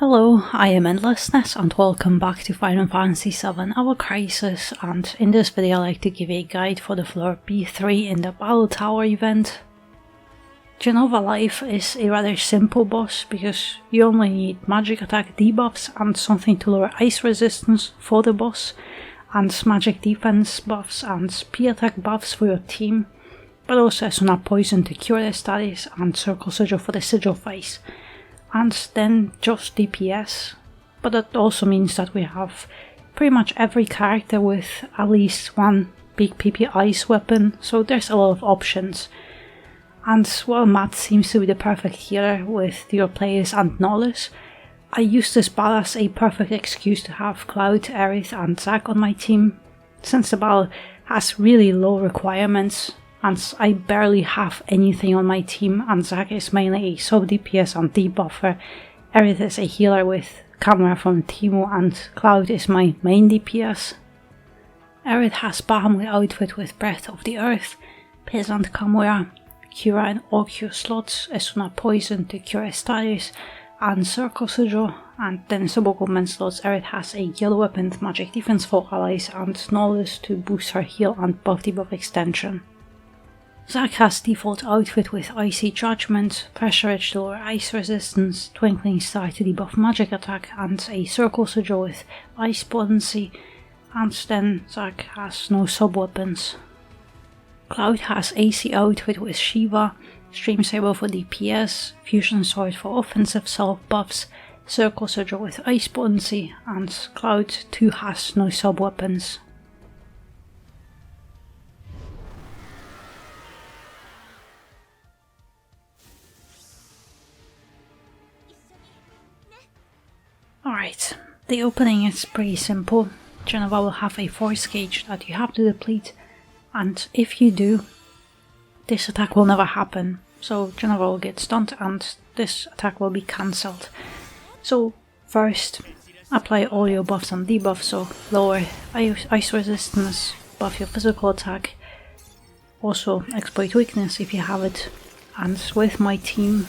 Hello, I am Endlessness and welcome back to Final Fantasy VII Our Crisis, and in this video I like to give a guide for the floor B3 in the Battle Tower event. Jenova Life is a rather simple boss because you only need magic attack debuffs and something to lower ice resistance for the boss, and magic defense buffs and P attack buffs for your team, but also Esuna Poison to cure their status and Circle Sigil for the sigil phase. And then just DPS, but that also means that we have pretty much every character with at least one big PP ice weapon, so there's a lot of options. And while Matt seems to be the perfect healer with your players and Knowledge, I use this battle as a perfect excuse to have Cloud, Aerith and Zac on my team, since the battle has really low requirements and I barely have anything on my team, and Zac is mainly a sub DPS and debuffer. Aerith is a healer with Camera from Teemo, and Cloud is my main DPS. Aerith has Bahamut outfit with Breath of the Earth, Peasant Camera, Cura and Orcure slots, Esuna Poison to cure status, and Circle Sigil, and then sub-equipment slots. Aerith has a yellow weapon, magic defense for allies, and Knowledge to boost her heal and buff debuff extension. Zac has default outfit with Icy Judgment, Pressure Edge to lower ice resistance, Twinkling Star to debuff magic attack, and a Circle Sigil with Ice Potency, and then Zac has no sub-weapons. Cloud has AC outfit with Shiva, Stream Saber for DPS, Fusion Sword for offensive self buffs, Circle Sigil with Ice Potency, and Cloud too has no sub-weapons. Alright, the opening is pretty simple. Jenova will have a force gauge that you have to deplete, and if you do, this attack will never happen. So Jenova will get stunned and this attack will be cancelled. So first, apply all your buffs and debuffs, so lower ice resistance, buff your physical attack, also exploit weakness if you have it, and with my team,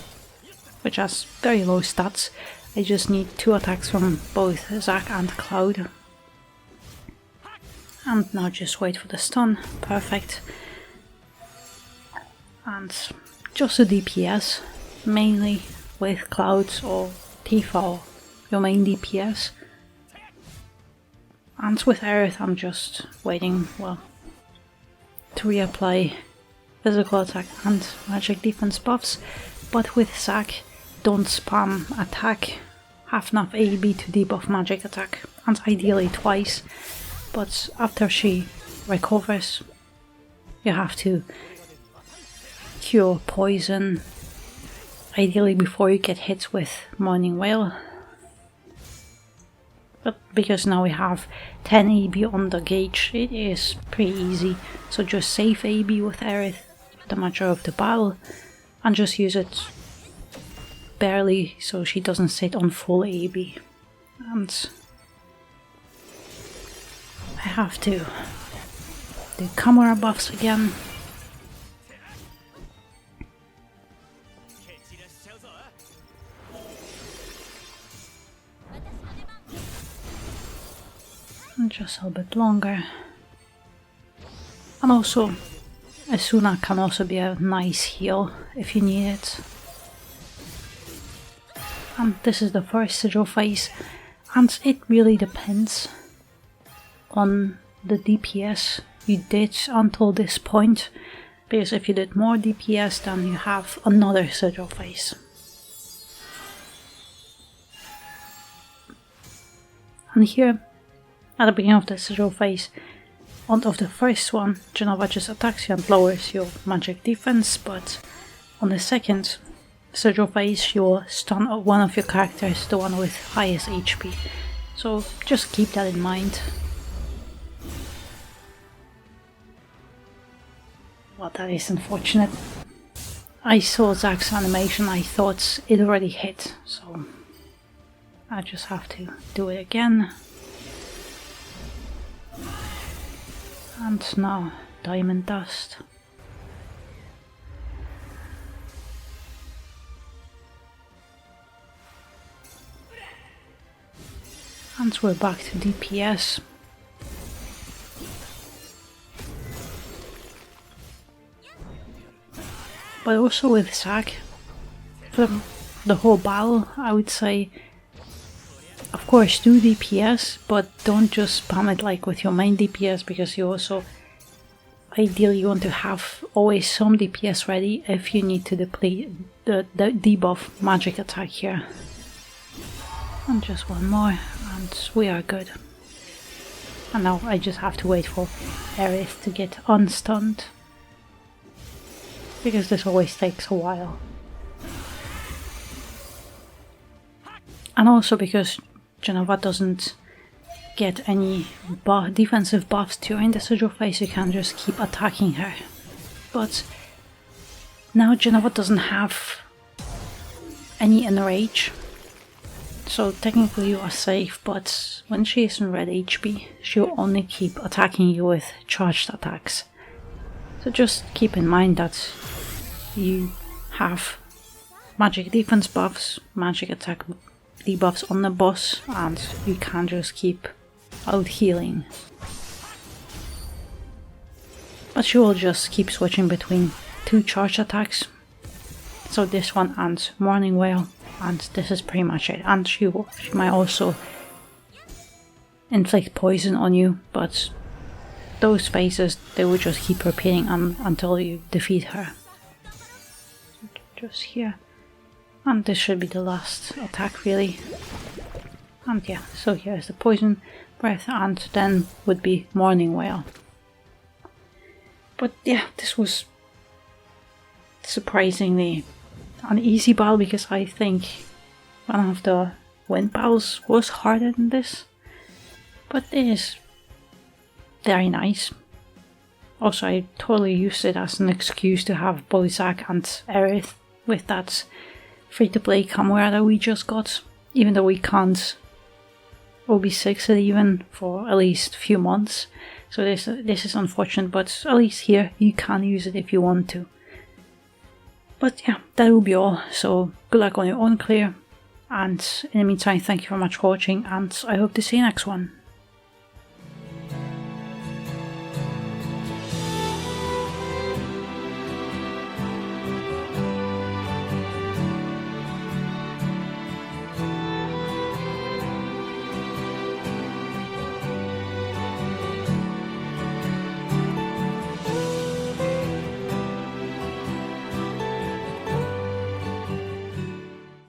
which has very low stats, I just need 2 attacks from both Zac and Cloud. And now just wait for the stun, perfect. And just a DPS, mainly with Cloud or Tifa or your main DPS. And with Aerith I'm just waiting, well, to reapply physical attack and magic defense buffs, but with Zac, don't spam attack, have enough AEB to debuff magic attack, and ideally twice, but after she recovers you have to cure poison, ideally before you get hit with Morning Wail. But because now we have 10 AEB on the gauge, it is pretty easy, so just save AEB with Aerith the majority of the battle and just use it barely so she doesn't sit on full AEB. And I have to do camera buffs again. And just a bit longer. And also, Esuna can also be a nice heal if you need it. And this is the first sigil phase, and it really depends on the DPS you did until this point, because if you did more DPS then you have another sigil phase. And here, at the beginning of the sigil phase, of the first one, Jenova just attacks you and lowers your magic defense, but on the second sigil phase you will stun one of your characters, the one with highest HP. So just keep that in mind. Well, that is unfortunate. I saw Zac's animation, I thought it already hit, so I just have to do it again. And now Diamond Dust. And we're back to DPS. But also with Zac, for the whole battle, I would say, of course, do DPS, but don't just spam it like with your main DPS, because you also ideally want to have always some DPS ready if you need to deplete the debuff magic attack here. And just one more, and we are good. And now I just have to wait for Aerith to get unstunned, because this always takes a while. And also because Jenova doesn't get any defensive buffs during the sigil phase, you can just keep attacking her. But now Jenova doesn't have any enrage, so technically you are safe, but when she is in red HP, she'll only keep attacking you with charged attacks. So just keep in mind that you have magic defense buffs, magic attack debuffs on the boss, and you can't just keep out healing. But she will just keep switching between two charge attacks. So this one and Morning Wail, and this is pretty much it. And she might also inflict poison on you, but those phases, they will just keep repeating until you defeat her. Just here. And this should be the last attack really. And yeah, so here's the poison breath, and then would be Morning Wail. But yeah, this was surprisingly an easy battle, because I think one of the wind battles was harder than this. But it is very nice. Also, I totally used it as an excuse to have both Zac and Aerith with that free-to-play camera that we just got, even though we can't OB6 it even for at least a few months. So this is unfortunate, but at least here you can use it if you want to. But yeah, that will be all. So good luck on your own clear, and in the meantime, thank you very much for watching, and I hope to see you next one.